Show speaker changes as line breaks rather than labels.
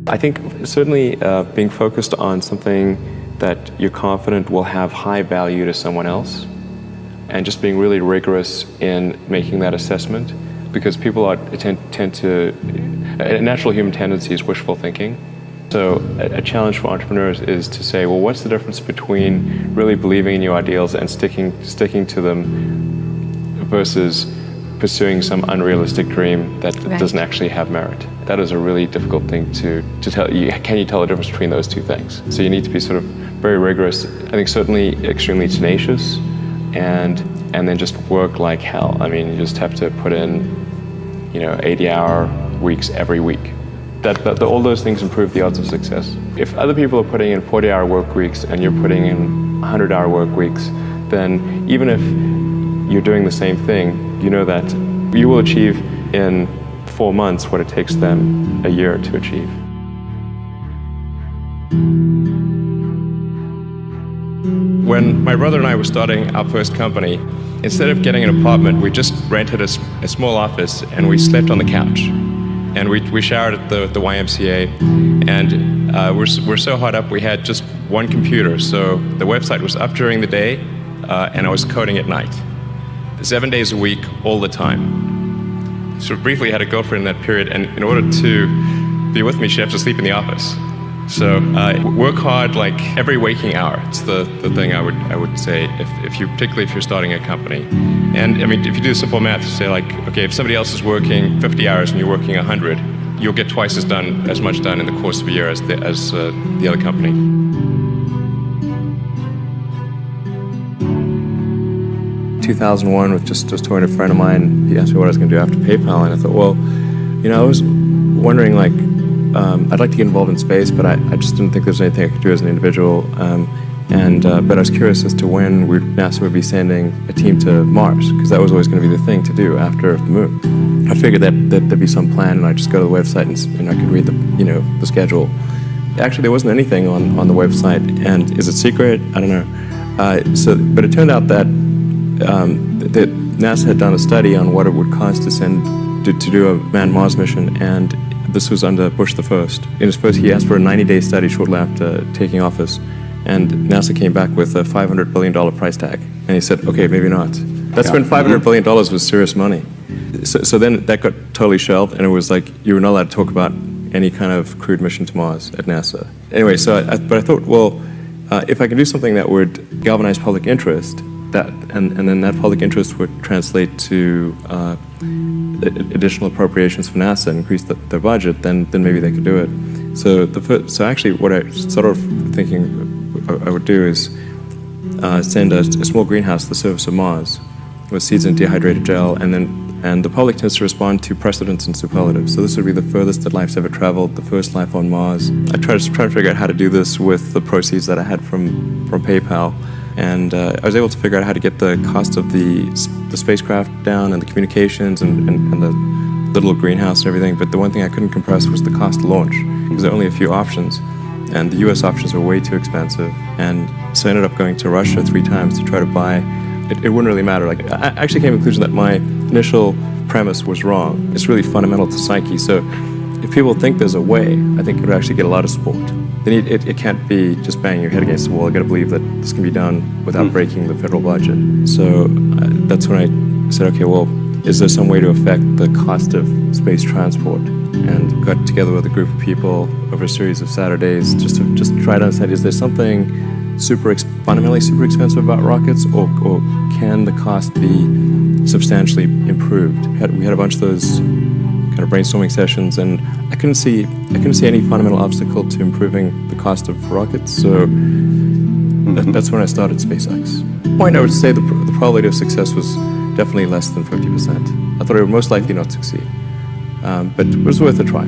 I think certainly being focused on something that you're confident will have high value to someone else, and just being really rigorous in making that assessment, because people tend to, a natural human tendency is wishful thinking. So a challenge for entrepreneurs is to say, well, what's the difference between really believing in your ideals and sticking to them versus pursuing some unrealistic dream that doesn't actually have merit? That is a really difficult thing to tell. Can you tell the difference between those two things? So you need to be sort of very rigorous. I think certainly extremely tenacious, and then just work like hell. I mean, you just have to put in, 80-hour weeks every week. All those things improve the odds of success. If other people are putting in 40-hour work weeks and you're putting in 100-hour work weeks, then even if you're doing the same thing, you know that you will achieve in 4 months what it takes them a year to achieve. When my brother and I were starting our first company, instead of getting an apartment, we just rented a small office and we slept on the couch. And we showered at the YMCA, and we're so hot up we had just one computer. So the website was up during the day, and I was coding at night. 7 days a week, all the time. So briefly had a girlfriend in that period, and in order to be with me, she had to sleep in the office. So work hard like every waking hour. It's the thing I would say, particularly if you're starting a company. And I mean, if you do simple math, say like, okay, if somebody else is working 50 hours and you're working 100, you'll get twice as much done in the course of a year as the other company. In 2001, with just talking to a friend of mine, he asked me what I was going to do after PayPal, and I thought, well, I was wondering, like, I'd like to get involved in space, but I just didn't think there was anything I could do as an individual. But I was curious as to when NASA would be sending a team to Mars, because that was always going to be the thing to do after the moon. I figured that there'd be some plan, and I'd just go to the website and I could read the schedule. Actually, there wasn't anything on the website, and is it secret? I don't know. But it turned out that NASA had done a study on what it would cost to do a manned Mars mission, and this was under Bush the First. In his first, he asked for a 90-day study shortly after taking office. And NASA came back with a $500 billion price tag. And he said, okay, maybe not. That's when $500 billion was serious money. So then that got totally shelved, and it was like you were not allowed to talk about any kind of crewed mission to Mars at NASA. Anyway, but I thought, well, if I can do something that would galvanize public interest, and then that public interest would translate to additional appropriations for NASA and increase their budget, then maybe they could do it. So actually what I started thinking I would do is send a small greenhouse to the surface of Mars with seeds in dehydrated gel, and the public tends to respond to precedents and superlatives. So this would be the furthest that life's ever traveled, the first life on Mars. I tried to figure out how to do this with the proceeds that I had from PayPal, and I was able to figure out how to get the cost of the spacecraft down, and the communications, and the little greenhouse and everything. But the one thing I couldn't compress was the cost to launch, because there are only a few options. And the US options were way too expensive, and so I ended up going to Russia 3 times to try to buy. It wouldn't really matter. Like, I actually came to the conclusion that my initial premise was wrong. It's really fundamental to psyche. So if people think there's a way, I think it would actually get a lot of support. It can't be just banging your head against the wall. I got to believe that this can be done without breaking the federal budget. So that's when I said, okay, well, is there some way to affect the cost of space transport? And got together with a group of people over a series of Saturdays just to try to understand, is there something fundamentally super expensive about rockets, or can the cost be substantially improved? We had a bunch of those kind of brainstorming sessions, and I couldn't see any fundamental obstacle to improving the cost of rockets. So that's when I started SpaceX. At the point, I would say the probability of success was definitely less than 50%. I thought it would most likely not succeed. But it was worth a try.